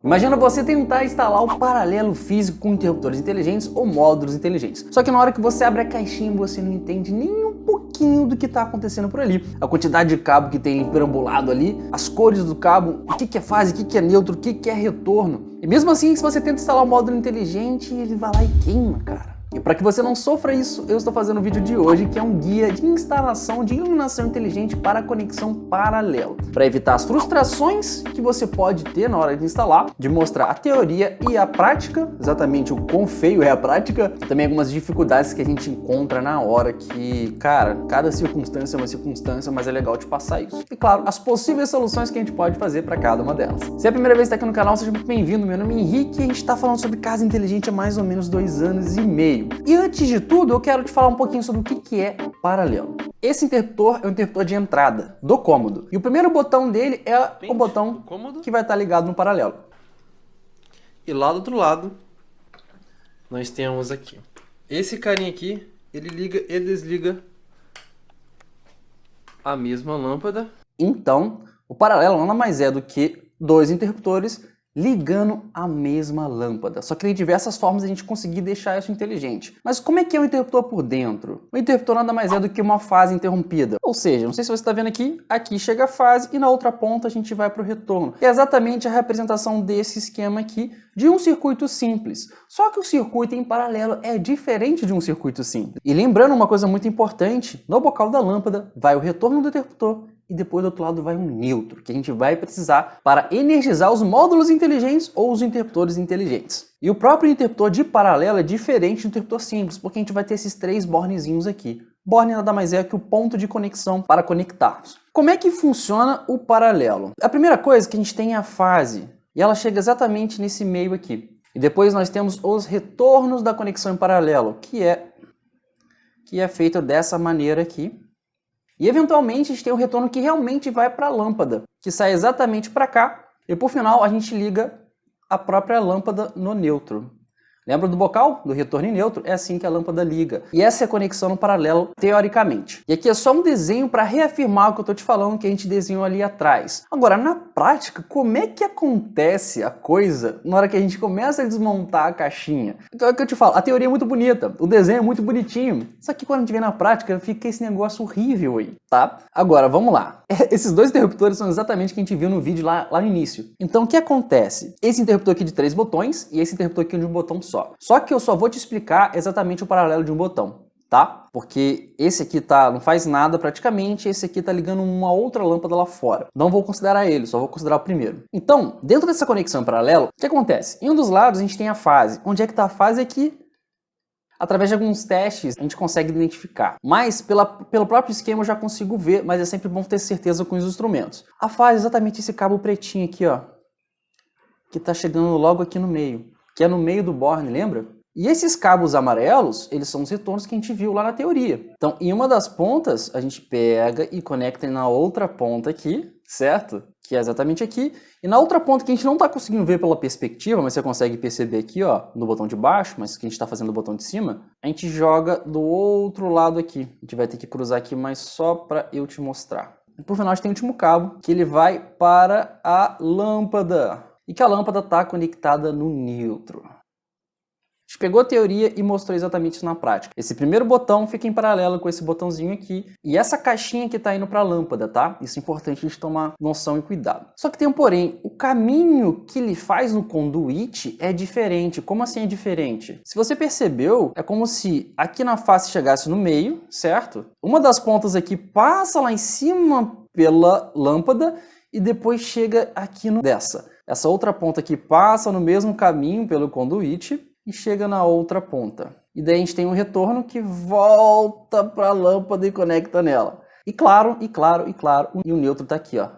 Imagina você tentar instalar o paralelo físico com interruptores inteligentes ou módulos inteligentes. Só que na hora que você abre a caixinha, você não entende nem um pouquinho do que está acontecendo por ali. A quantidade de cabo que tem perambulado ali, as cores do cabo, o que é fase, o que é neutro, o que é retorno. E mesmo assim, se você tenta instalar um módulo inteligente, ele vai lá e queima, cara. E para que você não sofra isso, eu estou fazendo o vídeo de hoje, que é um guia de instalação de iluminação inteligente para conexão paralelo, para evitar as frustrações que você pode ter na hora de instalar, de mostrar a teoria e a prática, exatamente o quão feio é a prática, e também algumas dificuldades que a gente encontra na hora que, cara, cada circunstância é uma circunstância, mas é legal te passar isso. E claro, as possíveis soluções que a gente pode fazer para cada uma delas. Se é a primeira vez que está aqui no canal, seja muito bem-vindo. Meu nome é Henrique e a gente está falando sobre casa inteligente há mais ou menos 2 anos e meio. E antes de tudo, eu quero te falar um pouquinho sobre o que é paralelo. Esse interruptor é o interruptor de entrada do cômodo. E o primeiro botão dele é o botão que vai estar ligado no paralelo. E lá do outro lado, nós temos aqui. Esse carinha aqui, ele liga e desliga a mesma lâmpada. Então, o paralelo nada mais é do que 2 interruptores ligando a mesma lâmpada. Só que tem diversas formas de a gente conseguir deixar isso inteligente. Mas como é que é o interruptor por dentro? O interruptor nada mais é do que uma fase interrompida. Ou seja, não sei se você está vendo aqui chega a fase e na outra ponta a gente vai para o retorno. É exatamente a representação desse esquema aqui de um circuito simples. Só que o circuito em paralelo é diferente de um circuito simples. E lembrando uma coisa muito importante, no bocal da lâmpada vai o retorno do interruptor e depois do outro lado vai um neutro, que a gente vai precisar para energizar os módulos inteligentes ou os interruptores inteligentes. E o próprio interruptor de paralelo é diferente do interruptor simples, porque a gente vai ter esses 3 bornezinhos aqui. Borne nada mais é que o ponto de conexão para conectarmos. Como é que funciona o paralelo? A primeira coisa é que a gente tem a fase, e ela chega exatamente nesse meio aqui. E depois nós temos os retornos da conexão em paralelo, que é feito dessa maneira aqui. E eventualmente a gente tem um retorno que realmente vai para a lâmpada, que sai exatamente para cá. E por final a gente liga a própria lâmpada no neutro. Lembra do bocal? Do retorno em neutro? É assim que a lâmpada liga. E essa é a conexão no paralelo, teoricamente. E aqui é só um desenho para reafirmar o que eu estou te falando que a gente desenhou ali atrás. Agora, na prática, como é que acontece a coisa na hora que a gente começa a desmontar a caixinha? Então é o que eu te falo, a teoria é muito bonita, o desenho é muito bonitinho. Só que quando a gente vê na prática, fica esse negócio horrível aí, tá? Agora, vamos lá. Esses 2 interruptores são exatamente o que a gente viu no vídeo lá no início. Então, o que acontece? Esse interruptor aqui de 3 botões e esse interruptor aqui de um botão só. Só que eu só vou te explicar exatamente o paralelo de um botão, tá? Porque esse aqui não faz nada praticamente, esse aqui tá ligando uma outra lâmpada lá fora. Não vou considerar ele, só vou considerar o primeiro. Então, dentro dessa conexão em paralelo, o que acontece? Em um dos lados a gente tem a fase. Onde é que tá a fase? Aqui. Através de alguns testes a gente consegue identificar. Mas pelo próprio esquema eu já consigo ver, mas é sempre bom ter certeza com os instrumentos. A fase é exatamente esse cabo pretinho aqui, ó. Que tá chegando logo aqui no meio. Que é no meio do borne, lembra? E esses cabos amarelos, eles são os retornos que a gente viu lá na teoria. Então, em uma das pontas, a gente pega e conecta na outra ponta aqui, certo? Que é exatamente aqui. E na outra ponta que a gente não está conseguindo ver pela perspectiva, mas você consegue perceber aqui, ó, no botão de baixo, mas que a gente está fazendo no botão de cima, a gente joga do outro lado aqui. A gente vai ter que cruzar aqui, mas só para eu te mostrar. E por final, a gente tem o último cabo, que ele vai para a lâmpada. E que a lâmpada está conectada no neutro. A gente pegou a teoria e mostrou exatamente isso na prática. Esse primeiro botão fica em paralelo com esse botãozinho aqui. E essa caixinha que está indo para a lâmpada, tá? Isso é importante a gente tomar noção e cuidado. Só que tem um porém. O caminho que ele faz no conduíte é diferente. Como assim é diferente? Se você percebeu, é como se aqui na face chegasse no meio, certo? Uma das pontas aqui passa lá em cima pela lâmpada e depois chega aqui no dessa. Essa outra ponta aqui passa no mesmo caminho pelo conduíte e chega na outra ponta. E daí a gente tem um retorno que volta para a lâmpada e conecta nela. E o neutro está aqui, ó,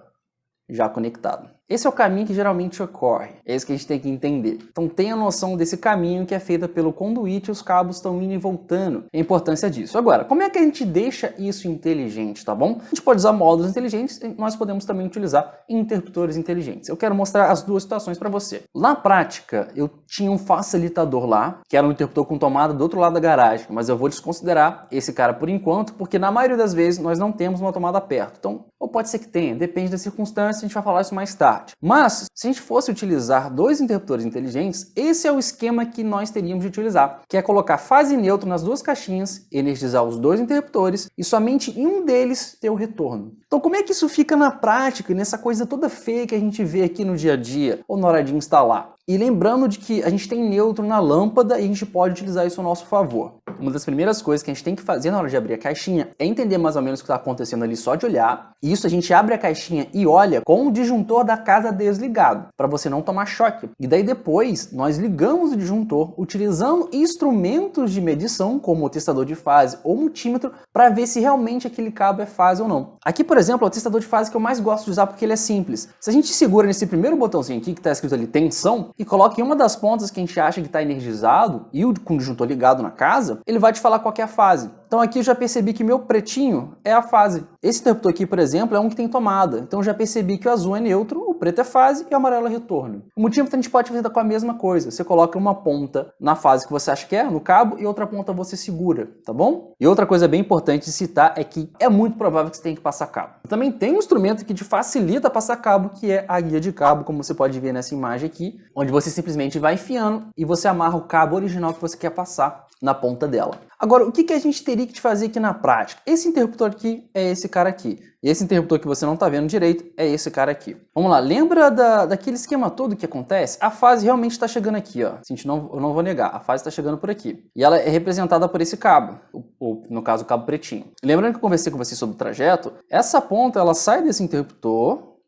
já conectado. Esse é o caminho que geralmente ocorre. É isso que a gente tem que entender. Então tenha noção desse caminho que é feito pelo conduíte e os cabos estão indo e voltando. A importância disso. Agora, como é que a gente deixa isso inteligente, tá bom? A gente pode usar módulos inteligentes e nós podemos também utilizar interruptores inteligentes. Eu quero mostrar as 2 situações para você. Na prática, eu tinha um facilitador lá, que era um interruptor com tomada do outro lado da garagem, mas eu vou desconsiderar esse cara por enquanto, porque na maioria das vezes nós não temos uma tomada perto. Então, ou pode ser que tenha, depende da circunstância, a gente vai falar isso mais tarde. parte. Mas, se a gente fosse utilizar dois interruptores inteligentes, esse é o esquema que nós teríamos de utilizar, que é colocar fase e neutro nas duas caixinhas, energizar os dois interruptores e somente em um deles ter o retorno. Então, como é que isso fica na prática, nessa coisa toda feia que a gente vê aqui no dia a dia, ou na hora de instalar? E lembrando de que a gente tem neutro na lâmpada e a gente pode utilizar isso a nosso favor. Uma das primeiras coisas que a gente tem que fazer na hora de abrir a caixinha é entender mais ou menos o que está acontecendo ali só de olhar. E isso a gente abre a caixinha e olha com o disjuntor da casa desligado, para você não tomar choque. E daí depois nós ligamos o disjuntor utilizando instrumentos de medição, como o testador de fase ou multímetro, para ver se realmente aquele cabo é fase ou não. Aqui, por exemplo, é o testador de fase que eu mais gosto de usar porque ele é simples. Se a gente segura nesse primeiro botãozinho aqui que está escrito ali tensão e coloca em uma das pontas que a gente acha que está energizado e com o disjuntor ligado na casa, ele vai te falar qual que é a fase. Então aqui eu já percebi que meu pretinho é a fase. Esse interruptor aqui, por exemplo, é um que tem tomada. Então eu já percebi que o azul é neutro, o preto é fase e o amarelo é retorno. O multímetro a gente pode fazer com a mesma coisa. Você coloca uma ponta na fase que você acha que é, no cabo, e outra ponta você segura, tá bom? E outra coisa bem importante de citar é que é muito provável que você tenha que passar cabo. Também tem um instrumento que te facilita passar cabo, que é a guia de cabo, como você pode ver nessa imagem aqui, onde você simplesmente vai enfiando e você amarra o cabo original que você quer passar na ponta dela. Agora, o que a gente teria que fazer aqui na prática? Esse interruptor aqui é esse cara aqui. E esse interruptor que você não está vendo direito é esse cara aqui. Vamos lá, lembra daquele esquema todo que acontece? A fase realmente está chegando aqui, ó. Eu não vou negar, a fase está chegando por aqui. E ela é representada por esse cabo, ou no caso o cabo pretinho. Lembrando que eu conversei com você sobre o trajeto, essa ponta ela sai desse interruptor,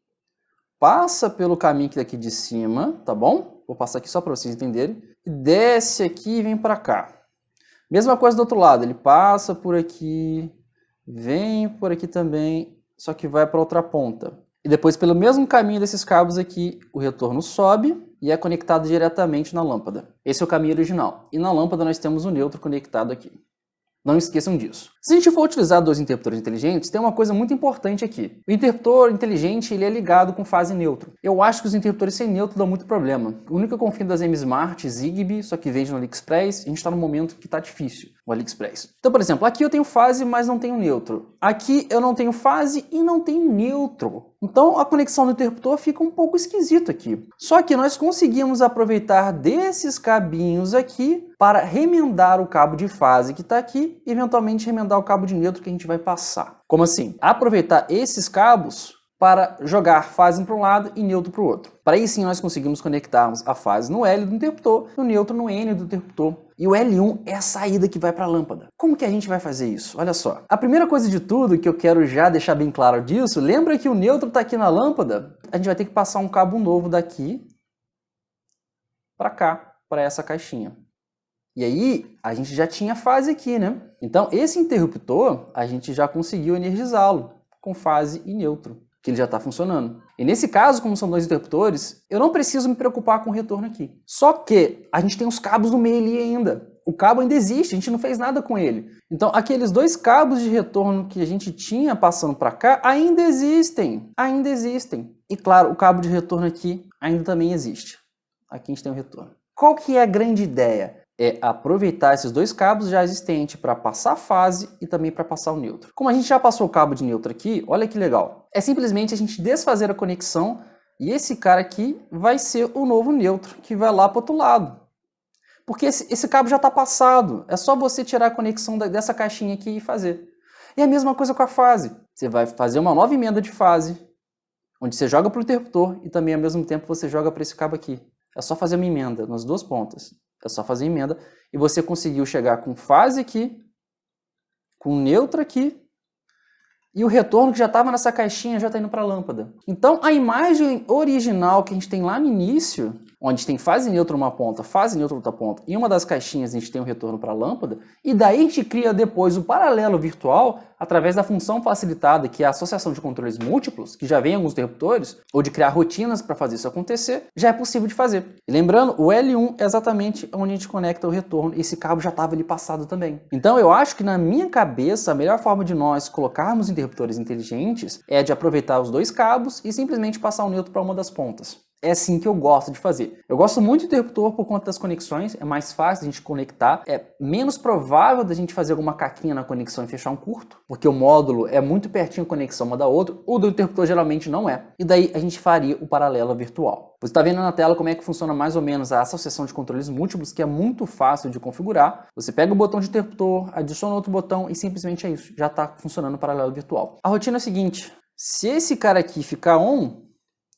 passa pelo caminho daqui de cima, tá bom? Vou passar aqui só para vocês entenderem. E desce aqui e vem para cá. Mesma coisa do outro lado, ele passa por aqui, vem por aqui também, só que vai para outra ponta. E depois, pelo mesmo caminho desses cabos aqui, o retorno sobe e é conectado diretamente na lâmpada. Esse é o caminho original. E na lâmpada nós temos o neutro conectado aqui. Não esqueçam disso. Se a gente for utilizar dois interruptores inteligentes, tem uma coisa muito importante aqui. O interruptor inteligente ele é ligado com fase neutro. Eu acho que os interruptores sem neutro dão muito problema. O único que eu confio das M-Smart, Zigbee, só que vende no AliExpress, a gente está num momento que está difícil, o AliExpress. Então, por exemplo, aqui eu tenho fase, mas não tenho neutro. Aqui eu não tenho fase e não tenho neutro. Então a conexão do interruptor fica um pouco esquisita aqui. Só que nós conseguimos aproveitar desses cabinhos aqui para remendar o cabo de fase que está aqui e eventualmente remendar o cabo de neutro que a gente vai passar. Como assim? Aproveitar esses cabos para jogar fase para um lado e neutro para o outro. Para aí sim nós conseguimos conectarmos a fase no L do interruptor e o neutro no N do interruptor. E o L1 é a saída que vai para a lâmpada. Como que a gente vai fazer isso? Olha só. A primeira coisa de tudo que eu quero já deixar bem claro disso, lembra que o neutro está aqui na lâmpada? A gente vai ter que passar um cabo novo daqui para cá, para essa caixinha. E aí, a gente já tinha fase aqui, né? Então, esse interruptor, a gente já conseguiu energizá-lo com fase e neutro, que ele já está funcionando. E nesse caso, como são dois interruptores, eu não preciso me preocupar com o retorno aqui. Só que a gente tem os cabos no meio ali ainda. O cabo ainda existe, a gente não fez nada com ele. Então, aqueles dois cabos de retorno que a gente tinha passando para cá ainda existem. Ainda existem. E claro, o cabo de retorno aqui ainda também existe. Aqui a gente tem o retorno. Qual que é a grande ideia? É aproveitar esses dois cabos já existentes para passar a fase e também para passar o neutro. Como a gente já passou o cabo de neutro aqui, olha que legal. É simplesmente a gente desfazer a conexão e esse cara aqui vai ser o novo neutro que vai lá para o outro lado. Porque esse cabo já está passado. É só você tirar a conexão dessa caixinha aqui e fazer. E a mesma coisa com a fase. Você vai fazer uma nova emenda de fase, onde você joga para o interruptor e também ao mesmo tempo você joga para esse cabo aqui. É só fazer uma emenda nas duas pontas. É só fazer emenda e você conseguiu chegar com fase aqui, com neutro aqui e o retorno que já estava nessa caixinha já está indo para a lâmpada. Então a imagem original que a gente tem lá no início, onde tem fase neutra uma ponta, fase neutra outra ponta e uma das caixinhas a gente tem o retorno para a lâmpada e daí a gente cria depois o paralelo virtual através da função facilitada que é a associação de controles múltiplos, que já vem em alguns interruptores, ou de criar rotinas para fazer isso acontecer, já é possível de fazer. E lembrando, o L1 é exatamente onde a gente conecta o retorno e esse cabo já estava ali passado também. Então eu acho que na minha cabeça a melhor forma de nós colocarmos interruptores inteligentes é de aproveitar os dois cabos e simplesmente passar o neutro para uma das pontas. é assim que eu gosto de fazer. Eu gosto muito do interruptor por conta das conexões, é mais fácil a gente conectar, é menos provável da gente fazer alguma caquinha na conexão e fechar um curto, porque o módulo é muito pertinho a conexão uma da outra, o do interruptor geralmente não é. E daí a gente faria o paralelo virtual. Você está vendo na tela como é que funciona mais ou menos a associação de controles múltiplos, que é muito fácil de configurar. Você pega o botão de interruptor, adiciona outro botão e simplesmente é isso, já está funcionando o paralelo virtual. A rotina é a seguinte, se esse cara aqui ficar on,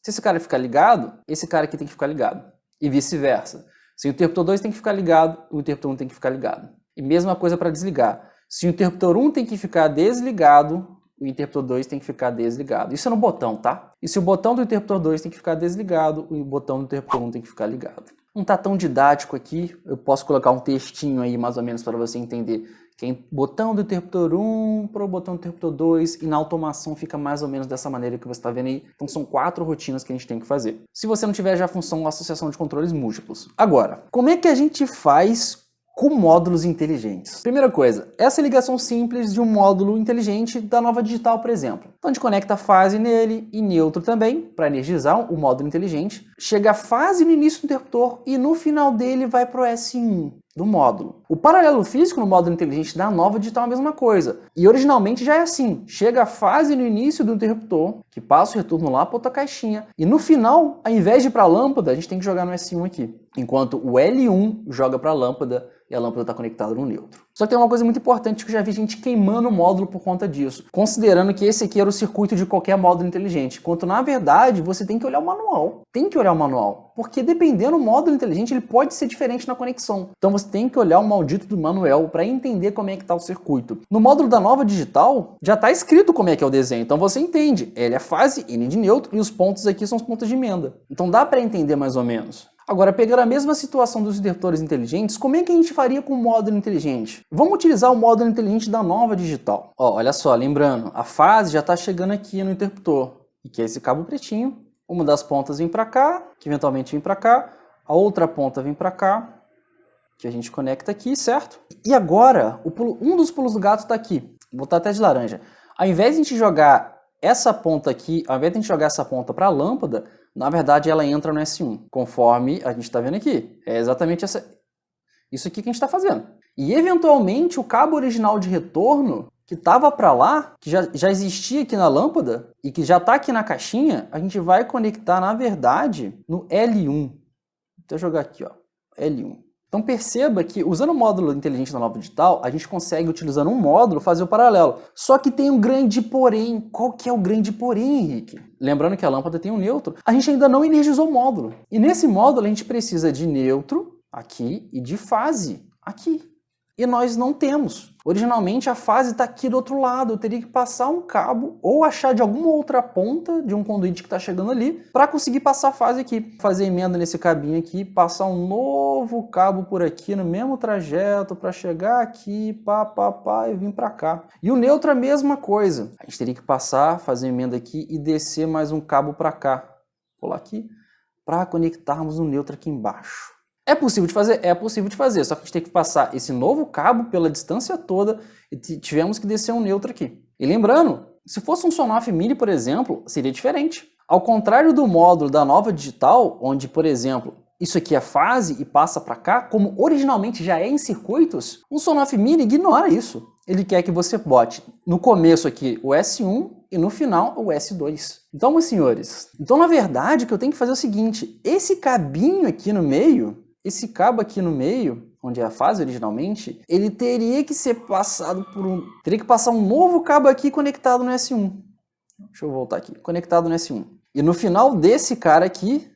se esse cara ficar ligado, esse cara aqui tem que ficar ligado. E vice-versa. Se o interruptor 2 tem que ficar ligado, o interruptor 1 tem que ficar ligado. E mesma coisa para desligar. Se o interruptor 1 tem que ficar desligado, o interruptor 2 tem que ficar desligado. Isso é no botão, tá? E se o botão do interruptor 2 tem que ficar desligado, o botão do interruptor 1 tem que ficar ligado. Não tá tão didático aqui, eu posso colocar um textinho aí mais ou menos para você entender que é botão do interruptor 1 para o botão do interruptor 2 e na automação fica mais ou menos dessa maneira que você está vendo aí. Então são 4 rotinas que a gente tem que fazer. Se você não tiver já a função associação de controles múltiplos. Agora, como é que a gente faz com módulos inteligentes? Primeira coisa, essa ligação simples de um módulo inteligente da Nova Digital, por exemplo. Então a gente conecta fase nele e neutro também, para energizar o módulo inteligente. Chega a fase no início do interruptor e no final dele vai para o S1 do módulo. O paralelo físico no módulo inteligente da Nova Digital é a mesma coisa. E originalmente já é assim. Chega a fase no início do interruptor, que passa o retorno lá para outra caixinha. E no final, ao invés de ir para a lâmpada, a gente tem que jogar no S1 aqui. Enquanto o L1 joga para a lâmpada e a lâmpada está conectada no neutro. Só que tem uma coisa muito importante que eu já vi gente queimando o módulo por conta disso, considerando que esse aqui era o circuito de qualquer módulo inteligente, enquanto na verdade você tem que olhar o manual. Tem que olhar o manual, porque dependendo do módulo inteligente ele pode ser diferente na conexão. Então você tem que olhar o maldito do manual para entender como é que está o circuito. No módulo da Nova Digital já está escrito como é que é o desenho, então você entende. L é fase, N de neutro e os pontos aqui são os pontos de emenda. Então dá para entender mais ou menos. Agora, pegando a mesma situação dos interruptores inteligentes, como é que a gente faria com o módulo inteligente? Vamos utilizar o módulo inteligente da Nova Digital. Ó, olha só, lembrando, a fase já está chegando aqui no interruptor, e que é esse cabo pretinho. Uma das pontas vem para cá, que eventualmente vem para cá, a outra ponta vem para cá, que a gente conecta aqui, certo? E agora, um dos pulos do gato está aqui. Vou botar até de laranja. Ao invés de a gente jogar essa ponta aqui, ao invés de a gente jogar essa ponta para a lâmpada, na verdade ela entra no S1, conforme a gente está vendo aqui. É exatamente isso aqui que a gente está fazendo. E eventualmente o cabo original de retorno, que estava para lá, que já existia aqui na lâmpada, e que já está aqui na caixinha, a gente vai conectar, na verdade, no L1. Vou jogar aqui, ó, L1. Então perceba que usando o módulo inteligente da Nova Digital, a gente consegue, utilizando um módulo, fazer o paralelo. Só que tem um grande porém. Qual que é o grande porém, Henrique? Lembrando que a lâmpada tem um neutro, a gente ainda não energizou o módulo. E nesse módulo a gente precisa de neutro aqui e de fase aqui. E nós não temos. Originalmente a fase está aqui do outro lado, eu teria que passar um cabo ou achar de alguma outra ponta de um conduíte que está chegando ali para conseguir passar a fase aqui. Fazer emenda nesse cabinho aqui, passar um novo cabo por aqui no mesmo trajeto para chegar aqui, e vir para cá. E o neutro é a mesma coisa. A gente teria que passar, fazer emenda aqui e descer mais um cabo para cá. Pular aqui para conectarmos o neutro aqui embaixo. É possível de fazer? É possível de fazer, só que a gente tem que passar esse novo cabo pela distância toda e tivemos que descer um neutro aqui. E lembrando, se fosse um Sonoff Mini, por exemplo, seria diferente. Ao contrário do módulo da Nova Digital, onde, por exemplo, isso aqui é fase e passa para cá, como originalmente já é em circuitos, um Sonoff Mini ignora isso. Ele quer que você bote no começo aqui o S1 e no final o S2. Então, meus senhores, na verdade o que eu tenho que fazer é o seguinte, esse cabinho aqui no meio, esse cabo aqui no meio, onde é a fase originalmente, ele teria que ser passado por teria que passar um novo cabo aqui conectado no S1. Deixa eu voltar aqui. Conectado no S1. E no final desse cara aqui,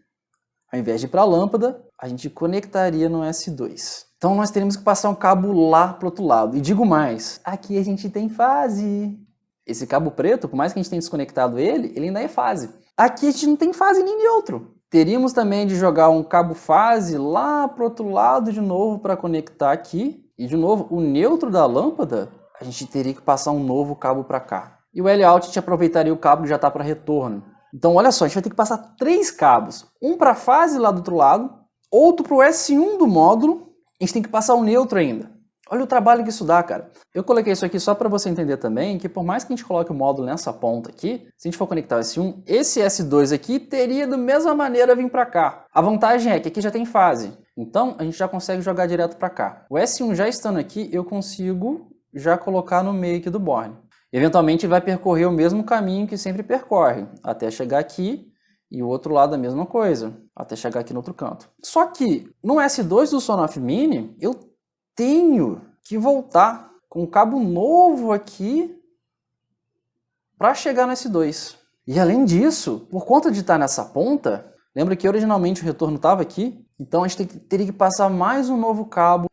ao invés de ir para a lâmpada, a gente conectaria no S2. Então nós teríamos que passar um cabo lá para o outro lado. E digo mais, aqui a gente tem fase. Esse cabo preto, por mais que a gente tenha desconectado ele ainda é fase. Aqui a gente não tem fase nem neutro. Teríamos também de jogar um cabo fase lá para o outro lado de novo para conectar aqui. E de novo, o neutro da lâmpada, a gente teria que passar um novo cabo para cá. E o L-out a gente aproveitaria o cabo que já está para retorno. Então olha só, a gente vai ter que passar 3 cabos. Um para a fase lá do outro lado, outro para o S1 do módulo. A gente tem que passar o neutro ainda. Olha o trabalho que isso dá, cara. Eu coloquei isso aqui só para você entender também que por mais que a gente coloque o módulo nessa ponta aqui, se a gente for conectar o S1, esse S2 aqui teria da mesma maneira vir para cá. A vantagem é que aqui já tem fase, então a gente já consegue jogar direto para cá. O S1 já estando aqui, eu consigo já colocar no meio aqui do borne. Eventualmente vai percorrer o mesmo caminho que sempre percorre, até chegar aqui e o outro lado a mesma coisa, até chegar aqui no outro canto. Só que no S2 do Sonoff Mini, eu tenho que voltar com um cabo novo aqui para chegar no S2. E além disso, por conta de estar nessa ponta, lembra que originalmente o retorno estava aqui? Então a gente teria que passar mais um novo cabo,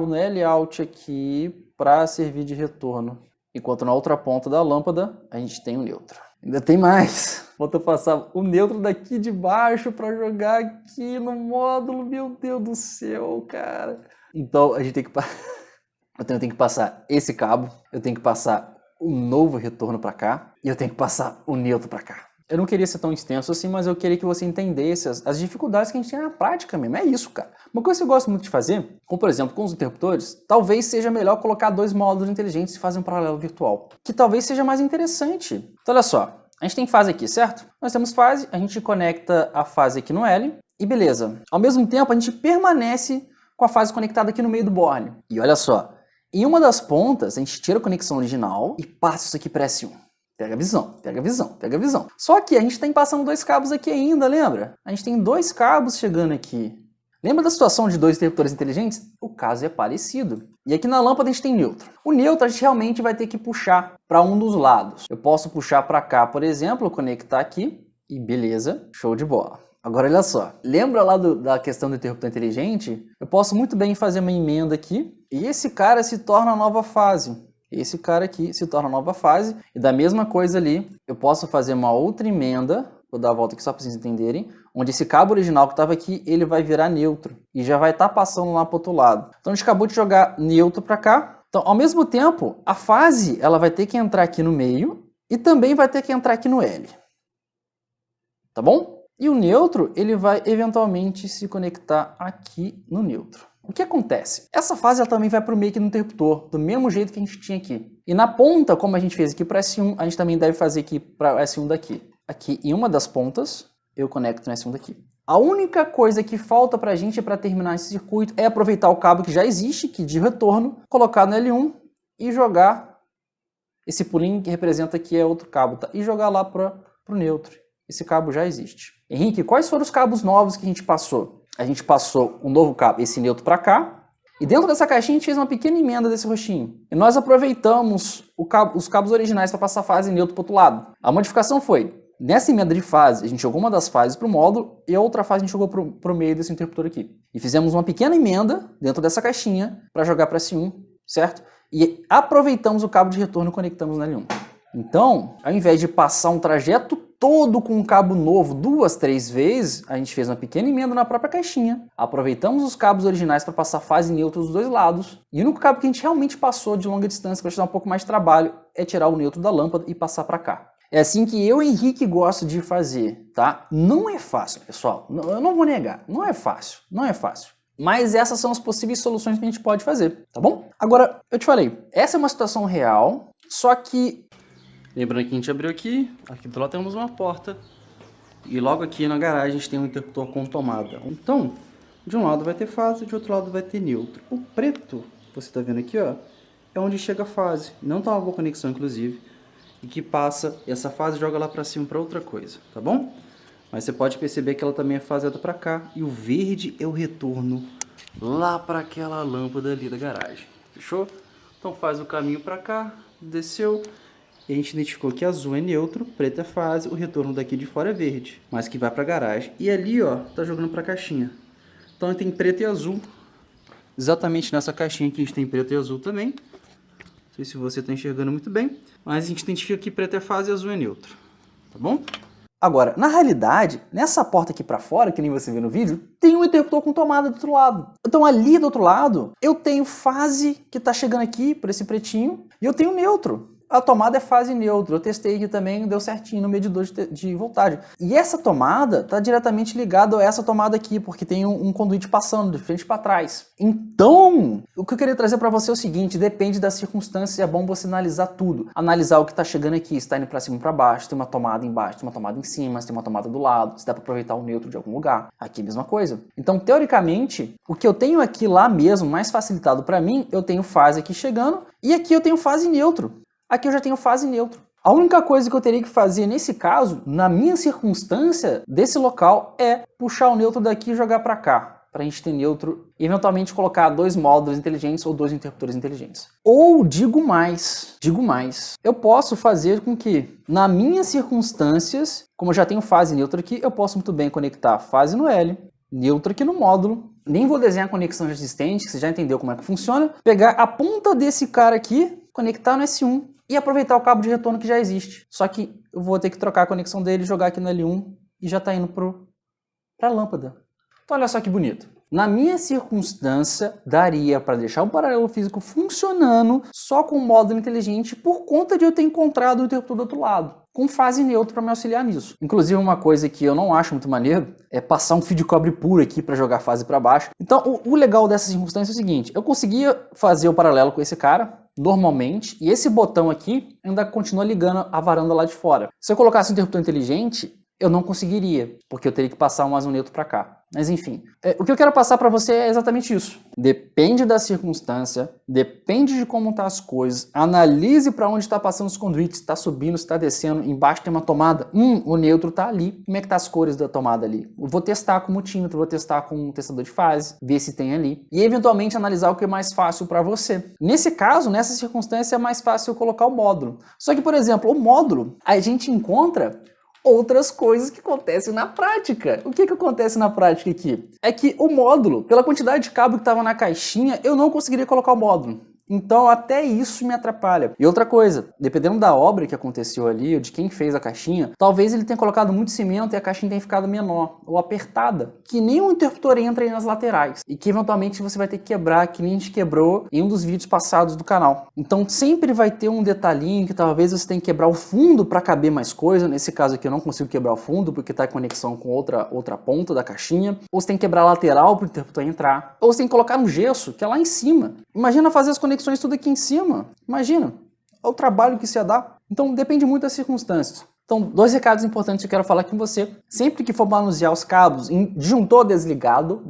no L-out aqui para servir de retorno. Enquanto na outra ponta da lâmpada a gente tem o neutro. Ainda tem mais. Falta passar o neutro daqui de baixo para jogar aqui no módulo. Meu Deus do céu, cara. Então a gente tem que eu tenho que passar esse cabo, eu tenho que passar o novo retorno para cá e eu tenho que passar o neutro para cá. Eu não queria ser tão extenso assim, mas eu queria que você entendesse as dificuldades que a gente tem na prática mesmo. É isso, cara. Uma coisa que eu gosto muito de fazer, como por exemplo com os interruptores, talvez seja melhor colocar dois módulos inteligentes e fazer um paralelo virtual, que talvez seja mais interessante. Então olha só, a gente tem fase aqui, certo? Nós temos fase, a gente conecta a fase aqui no L e beleza. Ao mesmo tempo a gente permanece com a fase conectada aqui no meio do borne. E olha só, em uma das pontas a gente tira a conexão original e passa isso aqui para S1. Pega a visão, pega a visão, pega a visão. Só que a gente tem passando dois cabos aqui ainda, lembra? A gente tem dois cabos chegando aqui. Lembra da situação de dois interruptores inteligentes? O caso é parecido. E aqui na lâmpada a gente tem neutro. O neutro a gente realmente vai ter que puxar para um dos lados. Eu posso puxar para cá, por exemplo, conectar aqui e beleza, show de bola. Agora olha só, lembra lá da questão do interruptor inteligente? Eu posso muito bem fazer uma emenda aqui e esse cara se torna a nova fase. Esse cara aqui se torna a nova fase e da mesma coisa ali, eu posso fazer uma outra emenda, vou dar a volta aqui só para vocês entenderem, onde esse cabo original que estava aqui, ele vai virar neutro e já vai estar passando lá para o outro lado. Então a gente acabou de jogar neutro para cá. Então ao mesmo tempo, a fase ela vai ter que entrar aqui no meio e também vai ter que entrar aqui no L. Tá bom? E o neutro, ele vai eventualmente se conectar aqui no neutro. O que acontece? Essa fase ela também vai para o meio aqui do interruptor, do mesmo jeito que a gente tinha aqui. E na ponta, como a gente fez aqui para S1, a gente também deve fazer aqui para S1 daqui. Aqui em uma das pontas, eu conecto no S1 daqui. A única coisa que falta para a gente para terminar esse circuito é aproveitar o cabo que já existe, que de retorno, colocar no L1 e jogar esse pulinho que representa aqui é outro cabo, tá? E jogar lá para o neutro. Esse cabo já existe. Henrique, quais foram os cabos novos que a gente passou? A gente passou um novo cabo, esse neutro para cá, e dentro dessa caixinha a gente fez uma pequena emenda desse roxinho. E nós aproveitamos os cabos originais para passar a fase neutro para o outro lado. A modificação foi, nessa emenda de fase, a gente jogou uma das fases para o módulo e a outra fase a gente jogou para o meio desse interruptor aqui. E fizemos uma pequena emenda dentro dessa caixinha para jogar para S1, certo? E aproveitamos o cabo de retorno e conectamos na L1. Então, ao invés de passar um trajeto todo com um cabo novo 2, 3 vezes, a gente fez uma pequena emenda na própria caixinha, aproveitamos os cabos originais para passar fase neutra dos dois lados, e o único cabo que a gente realmente passou de longa distância, que vai te dar um pouco mais de trabalho, é tirar o neutro da lâmpada e passar para cá. É assim que eu, Henrique, gosto de fazer, tá? Não é fácil, pessoal, eu não vou negar, não é fácil, não é fácil. Mas essas são as possíveis soluções que a gente pode fazer, tá bom? Agora, eu te falei, essa é uma situação real, só que lembrando que a gente abriu aqui do lado temos uma porta e logo aqui na garagem a gente tem um interruptor com tomada. Então, de um lado vai ter fase, de outro lado vai ter neutro. O preto, que você está vendo aqui, ó, é onde chega a fase. Não tá uma boa conexão, inclusive, e que passa essa fase e joga lá para cima para outra coisa, tá bom? Mas você pode perceber que ela também é faseada para cá e o verde é o retorno lá para aquela lâmpada ali da garagem. Fechou? Então faz o caminho para cá, desceu. E a gente identificou que azul é neutro, preto é fase, o retorno daqui de fora é verde, mas que vai para a garagem. E ali, ó, tá jogando para a caixinha. Então tem preto e azul. Exatamente nessa caixinha aqui a gente tem preto e azul também. Não sei se você está enxergando muito bem, mas a gente identifica que preto é fase e azul é neutro. Tá bom? Agora, na realidade, nessa porta aqui para fora, que nem você vê no vídeo, tem um interruptor com tomada do outro lado. Então ali do outro lado, eu tenho fase que está chegando aqui por esse pretinho e eu tenho neutro. a tomada é fase neutra. Eu testei aqui também, deu certinho no medidor de voltagem. E essa tomada está diretamente ligada a essa tomada aqui, porque tem um conduíte passando de frente para trás. Então, o que eu queria trazer para você é o seguinte, depende das circunstâncias, é bom você analisar tudo. Analisar o que está chegando aqui, se está indo para cima ou para baixo, tem uma tomada embaixo, tem uma tomada em cima, se tem uma tomada do lado, se dá para aproveitar o neutro de algum lugar. Aqui a mesma coisa. Então, teoricamente, o que eu tenho aqui lá mesmo, mais facilitado para mim, eu tenho fase aqui chegando e aqui eu tenho fase neutro. Aqui eu já tenho fase neutro. A única coisa que eu teria que fazer nesse caso, na minha circunstância desse local, é puxar o neutro daqui e jogar para cá, para a gente ter neutro e eventualmente colocar 2 módulos inteligentes ou 2 interruptores inteligentes. Ou digo mais, eu posso fazer com que, nas minhas circunstâncias, como eu já tenho fase neutro aqui, eu posso muito bem conectar fase no L, neutro aqui no módulo. Nem vou desenhar a conexão já existente, que você já entendeu como é que funciona. Pegar a ponta desse cara aqui, conectar no S1 e aproveitar o cabo de retorno que já existe. Só que eu vou ter que trocar a conexão dele, jogar aqui no L1 e já está indo para a lâmpada. Então olha só que bonito. Na minha circunstância, daria para deixar o paralelo físico funcionando só com o módulo inteligente por conta de eu ter encontrado o interruptor do outro lado, com fase neutra para me auxiliar nisso. Inclusive uma coisa que eu não acho muito maneiro é passar um fio de cobre puro aqui para jogar fase para baixo. Então o legal dessa circunstância é o seguinte, eu conseguia fazer o paralelo com esse cara, normalmente, e esse botão aqui ainda continua ligando a varanda lá de fora. Se eu colocasse um interruptor inteligente, eu não conseguiria, porque eu teria que passar mais um neutro para cá. Mas enfim, o que eu quero passar para você é exatamente isso. Depende da circunstância, depende de como estão as coisas, analise para onde está passando os conduítes, está subindo, está descendo, embaixo tem uma tomada, o neutro está ali, como é que tá as cores da tomada ali? Eu vou testar com o multímetro, vou testar com um testador de fase, ver se tem ali, e eventualmente analisar o que é mais fácil para você. Nesse caso, nessa circunstância, é mais fácil eu colocar o módulo. Só que, por exemplo, o módulo, a gente encontra outras coisas que acontecem na prática. O que acontece na prática aqui? É que o módulo, pela quantidade de cabo que estava na caixinha, eu não conseguiria colocar o módulo. Então até isso me atrapalha. E outra coisa, dependendo da obra que aconteceu ali, ou de quem fez a caixinha, talvez ele tenha colocado muito cimento e a caixinha tenha ficado menor, ou apertada, que nem o interruptor entra aí nas laterais, e que eventualmente você vai ter que quebrar, que nem a gente quebrou em um dos vídeos passados do canal. Então sempre vai ter um detalhinho que talvez você tenha que quebrar o fundo para caber mais coisa. Nesse caso aqui eu não consigo quebrar o fundo porque está em conexão com outra ponta da caixinha, ou você tem que quebrar a lateral para o interruptor entrar, ou você tem que colocar um gesso que é lá em cima. Imagina fazer as conexões tudo aqui em cima, imagina, é o trabalho que isso ia dar. Então depende muito das circunstâncias. Então, 2 recados importantes que eu quero falar com você. Sempre que for manusear os cabos em disjuntor desligado,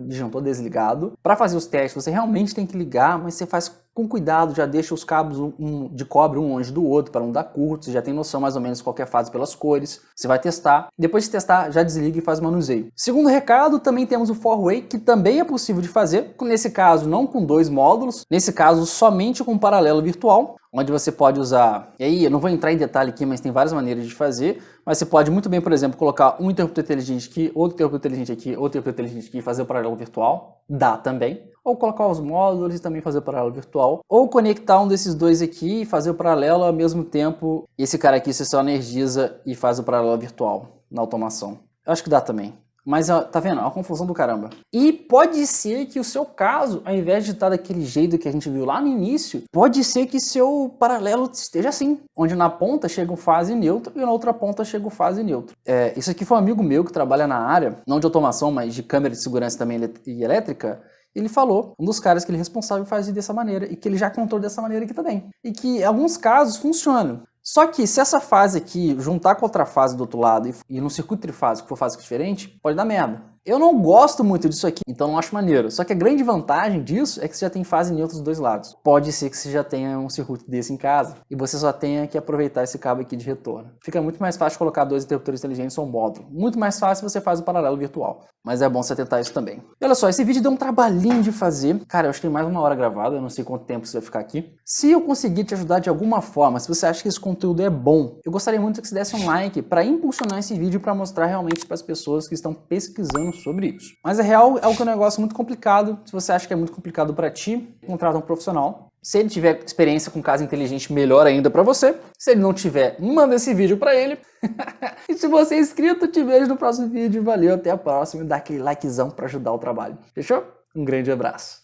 para fazer os testes, você realmente tem que ligar, mas você faz com cuidado, já deixa os cabos de cobre um longe do outro, para não dar curto, você já tem noção mais ou menos qual que é a fase pelas cores, você vai testar. Depois de testar, já desliga e faz o manuseio. Segundo recado, também temos o 4-way, que também é possível de fazer, nesse caso não com 2 módulos, nesse caso somente com paralelo virtual, onde você pode usar, e aí eu não vou entrar em detalhe aqui, mas tem várias maneiras de fazer, mas você pode muito bem, por exemplo, colocar um interruptor inteligente aqui, outro interruptor inteligente aqui, outro interruptor inteligente aqui e fazer o paralelo virtual, dá também. Ou colocar os módulos e também fazer o paralelo virtual, ou conectar um desses dois aqui e fazer o paralelo ao mesmo tempo, e esse cara aqui você só energiza e faz o paralelo virtual na automação. Eu acho que dá também. Mas tá vendo? É uma confusão do caramba. E pode ser que o seu caso, ao invés de estar daquele jeito que a gente viu lá no início, pode ser que seu paralelo esteja assim, onde na ponta chega o fase neutro e na outra ponta chega o fase neutro. Isso aqui foi um amigo meu que trabalha na área, não de automação, mas de câmera de segurança também e elétrica. Ele falou, um dos caras que ele é responsável faz dessa maneira, e que ele já contou dessa maneira aqui também. E que em alguns casos funcionam. Só que se essa fase aqui juntar com outra fase do outro lado e no circuito trifásico for fase diferente, pode dar merda. Eu não gosto muito disso aqui, então não acho maneiro. Só que a grande vantagem disso é que você já tem fase neutra dos dois lados. Pode ser que você já tenha um circuito desse em casa e você só tenha que aproveitar esse cabo aqui de retorno. Fica muito mais fácil colocar 2 interruptores inteligentes ou um módulo. Muito mais fácil você faz o paralelo virtual. Mas é bom você tentar isso também. E olha só, esse vídeo deu um trabalhinho de fazer. Cara, eu acho que tem mais 1 hora gravada, eu não sei quanto tempo você vai ficar aqui. Se eu conseguir te ajudar de alguma forma, se você acha que esse conteúdo é bom, eu gostaria muito que você desse um like para impulsionar esse vídeo para mostrar realmente para as pessoas que estão pesquisando sobre isso. Mas a real é um negócio muito complicado. Se você acha que é muito complicado para ti, contrata um profissional. Se ele tiver experiência com casa inteligente, melhor ainda para você. Se ele não tiver, manda esse vídeo para ele. E se você é inscrito, te vejo no próximo vídeo. Valeu, até a próxima. Dá aquele likezão para ajudar o trabalho. Fechou? Um grande abraço.